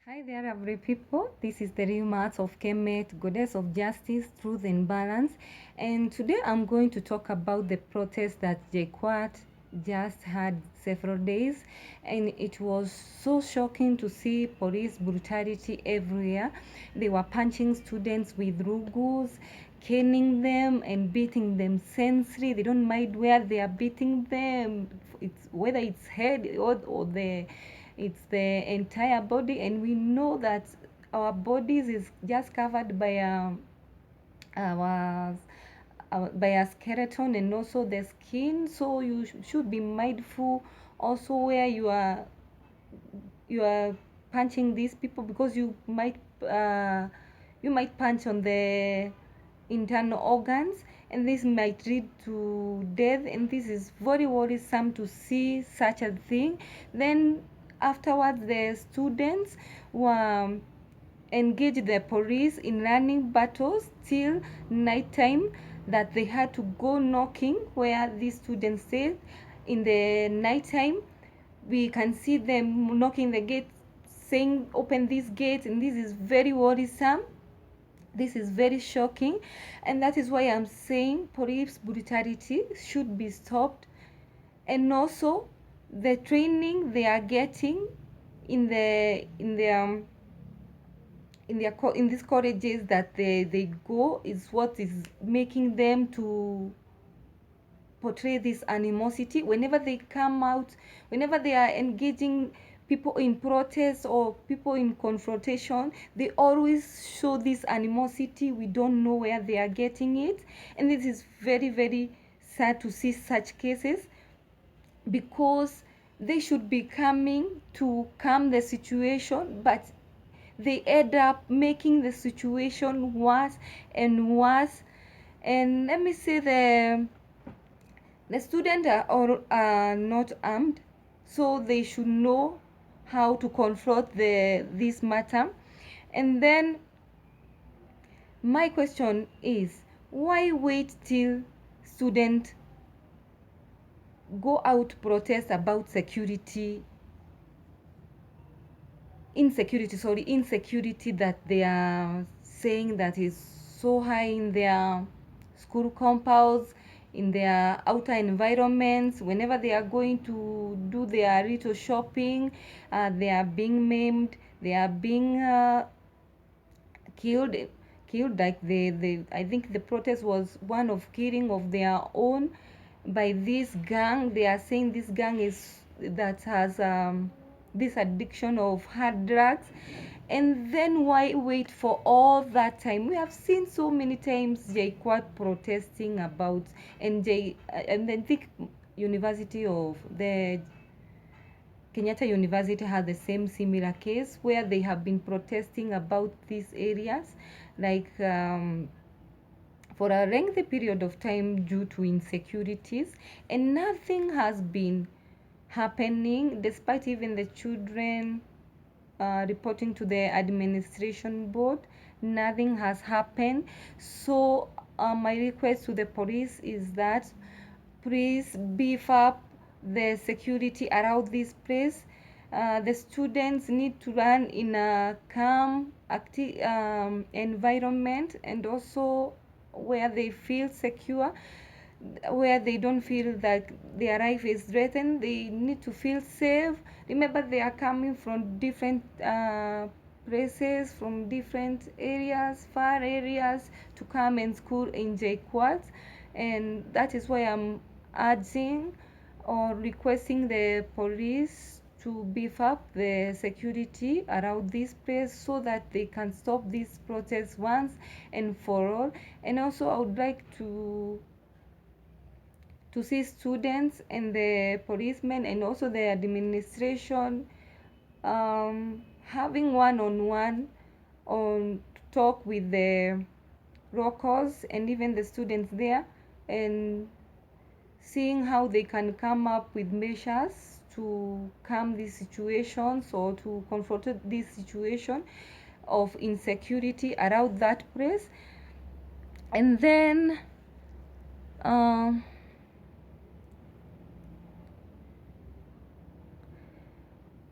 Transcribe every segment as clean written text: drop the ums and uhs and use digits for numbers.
Hi there, lovely people. This is the real Mats of Kemet, Goddess of Justice, Truth and Balance. And today I'm going to talk about the protest that JKUAT just had several days. And it was so shocking to see police brutality everywhere. They were punching students with rugus, caning them and beating them senselessly. They don't mind where they are beating them, whether it's head or it's the entire body, and we know that our bodies is just covered by our by a skeleton and also the skin, so you should be mindful also where you are punching these people, because you might punch on the internal organs, and this might lead to death, and this is very worrisome to see such a thing. Then afterwards the students were engaged the police in running battles till nighttime, that they had to go knocking where these students stayed. In the nighttime we can see them knocking the gate, saying open this gate, and this is very worrisome. This is very shocking, and that is why I'm saying police brutality should be stopped. And also the training they are getting in in these colleges that they go is what is making them to portray this animosity. Whenever they come out, whenever they are engaging people in protest or people in confrontation, they always show this animosity. We don't know where they are getting it, and this is very, very sad to see such cases, because they should be coming to calm the situation, but they end up making the situation worse and worse. And let me say, the students are not armed, so they should know how to confront this matter. And then my question is, why wait till students go out to protest about insecurity that they are saying that is so high in their school compounds, in their outer environments? Whenever they are going to do their little shopping, they are being maimed, they are being killed like I think the protest was one of killing of their own by this gang. They are saying this gang is that has this addiction of hard drugs. And then why wait for all that time? We have seen so many times JKUAT protesting about, and I think University of the Kenyatta University had the same similar case where they have been protesting about these areas, like for a lengthy period of time due to insecurities, and nothing has been happening, despite even the children reporting to the administration board. Nothing has happened. So my request to the police is that please beef up the security around this place. The students need to learn in a calm environment, and also where they feel secure, where they don't feel that their life is threatened. They need to feel safe. Remember, they are coming from different places, from different areas, far areas, to come and school in JKUAT. And that is why I'm urging or requesting the police to beef up the security around this place, so that they can stop this protest once and for all. And also I would like to see students and the policemen and also the administration having one-on-one on talk with the locals and even the students there, and seeing how they can come up with measures to calm these situations or to confront this situation of insecurity around that place. And then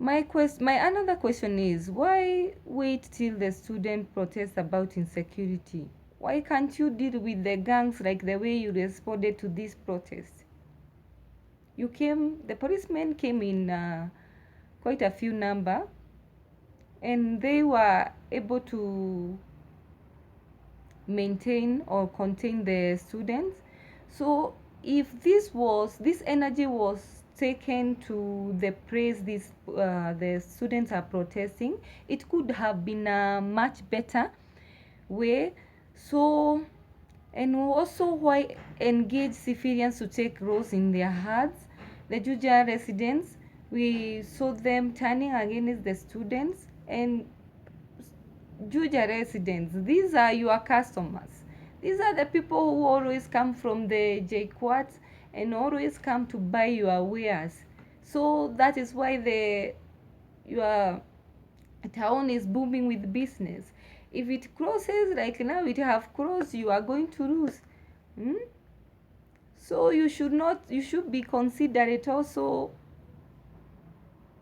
My another question is, why wait till the student protests about insecurity? Why can't you deal with the gangs like the way you responded to this protest? The policemen came in quite a few number, and they were able to maintain or contain the students. So if this energy was taken to the praise the students are protesting, it could have been a much better way. So, and also why engage civilians to take roles in their hearts. The Juja residents, we saw them turning against the students, and Juja residents, these are your customers. These are the people who always come from the JKUAT and always come to buy your wares. So that is why your town is booming with business. If it crosses like now it have crossed, you are going to lose. So you should be considerate also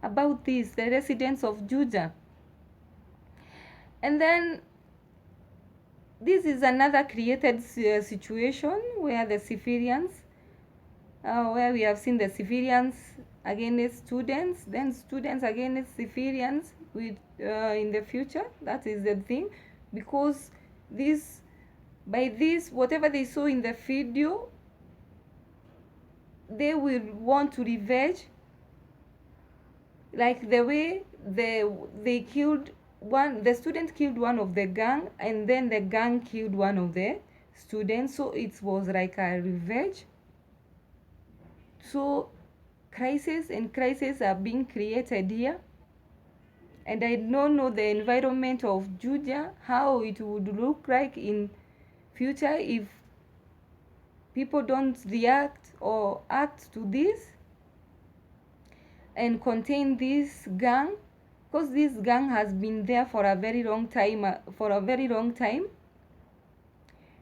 about this, the residents of Juja. And then this is another created situation where the civilians, where we have seen the civilians against students, then students against civilians with in the future. That is the thing, because by this, whatever they saw in the video, they will want to revenge, like the way they killed the student killed one of the gang, and then the gang killed one of the students. So it was like a revenge. So crises are being created here, and I don't know the environment of Juja, how it would look like in future if people don't react or act to this and contain this gang, because this gang has been there for a very long time.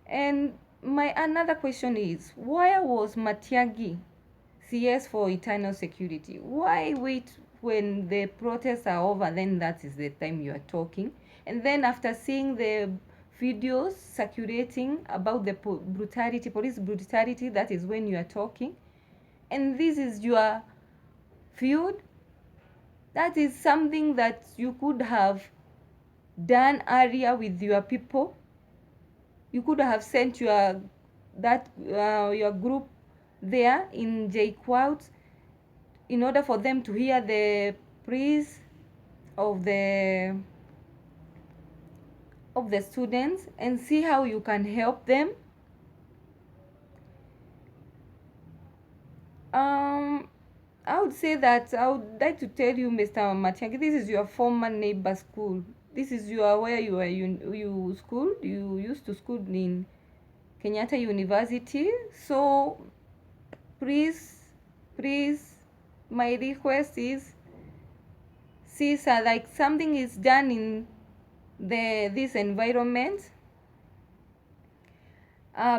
And my another question is, why was Matiagi CS for eternal security? Why wait when the protests are over, then that is the time you are talking? And then after seeing the videos circulating about the police brutality, that is when you are talking? And this is your feud? That is something that you could have done earlier with your people. You could have sent your group there in JKUAT in order for them to hear the praise of the students and see how you can help them. I would say that I would like to tell you, Mr. Marchek, this is your former neighbor school. This is where you used to school in Kenyatta University. So please, my request is, see, sir, like something is done in this environment,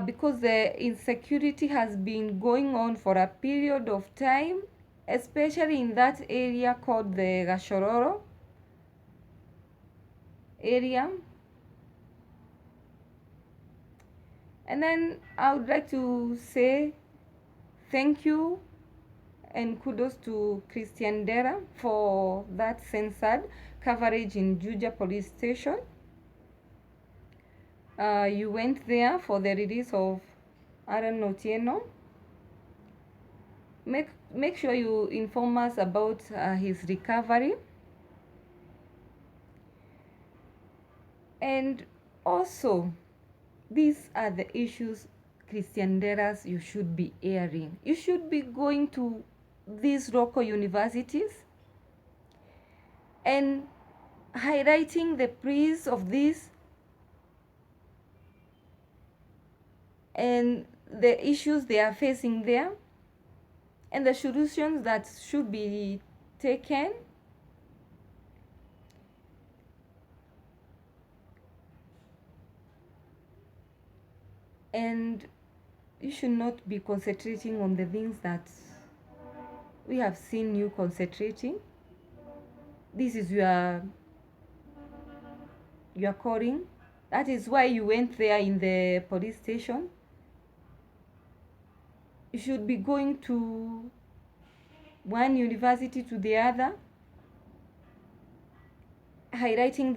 because the insecurity has been going on for a period of time, especially in that area called the Gashororo area. And then I would like to say thank you and kudos to Christian Dara for that censored coverage in Juja police station. You went there for the release of Aaron Otieno. Make sure you inform us about his recovery. And also, these are the issues, Christian Deras, you should be airing. You should be going to these local universities and highlighting the praise of this and the issues they are facing there and the solutions that should be taken. And you should not be concentrating on the things that we have seen you concentrating. this is your calling. That is why you went there in the police station. You should be going to one university to the other, highlighting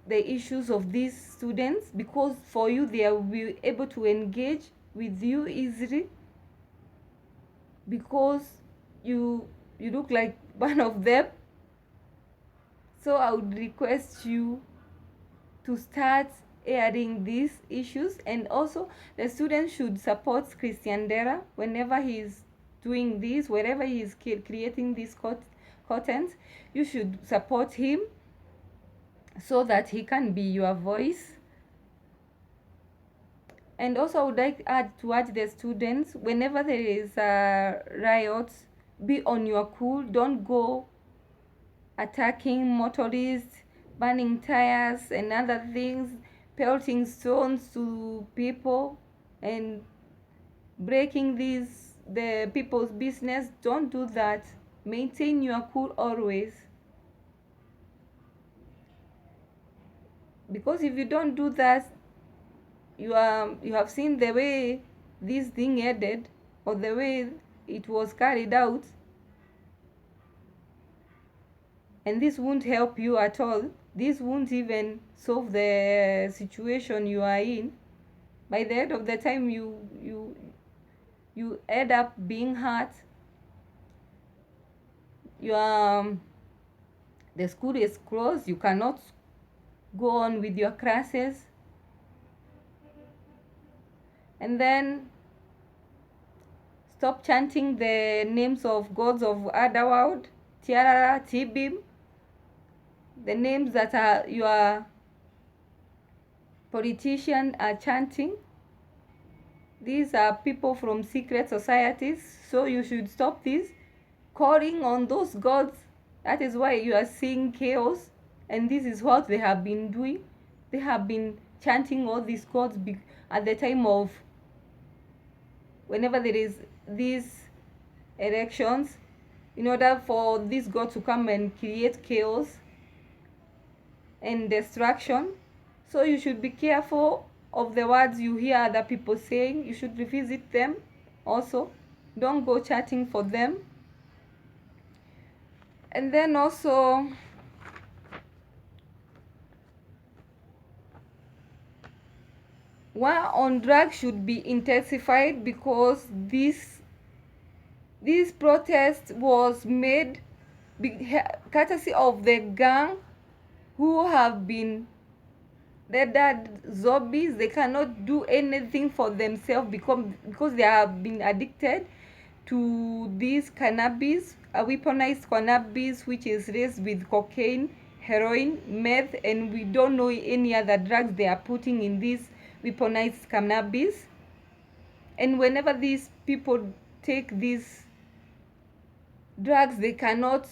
the issues of these students, because for you they will be able to engage with you easily, because you look like one of them. So I would request you to start airing these issues. And also the students should support Christian Dara whenever he is doing this, wherever he is creating these contents. You should support him so that he can be your voice. And also I would like to urge the students, whenever there is a riot, be on your cool. Don't go attacking motorists, burning tires and other things, pelting stones to people and breaking the people's business. Don't do that. Maintain your cool always, because if you don't do that, you have seen the way this thing ended, or the way it was carried out, and this won't help you at all. This won't even solve the situation you are in. By the end of the time, you end up being hurt. The school is closed. You cannot go on with your classes. And then stop chanting the names of gods of Otherworld, Tiara, Tibim, the names that are your politicians are chanting. These are people from secret societies, so you should stop this calling on those gods. That is why you are seeing chaos, and this is what they have been doing. They have been chanting all these gods at the time of whenever there is these elections, in order for these gods to come and create chaos and destruction. So you should be careful of the words you hear other people saying. You should revisit them also. Don't go chatting for them. And then also, war on drugs should be intensified, because this protest was made courtesy of the gang who have been dead zombies. They cannot do anything for themselves because they have been addicted to this cannabis, a weaponized cannabis, which is laced with cocaine, heroin, meth, and we don't know any other drugs they are putting in this weaponized cannabis. And whenever these people take these drugs, they cannot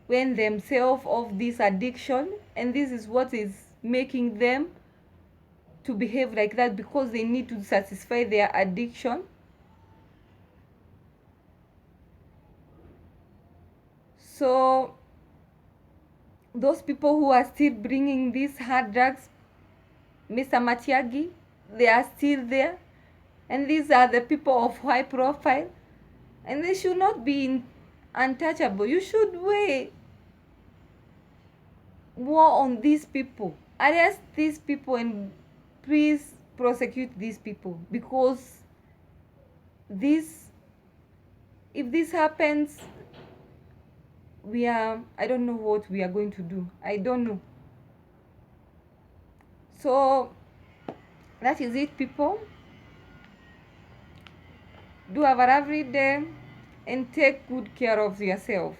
wean themselves of this addiction, and this is what is making them to behave like that, because they need to satisfy their addiction. So those people who are still bringing these hard drugs, Mr. Matiagi, they are still there, and these are the people of high profile, and they should not be untouchable. You should weigh more on these people, arrest these people, and please prosecute these people, because if this happens, I don't know what we are going to do. I don't know. So that is it, people. Do have a lovely day and take good care of yourself.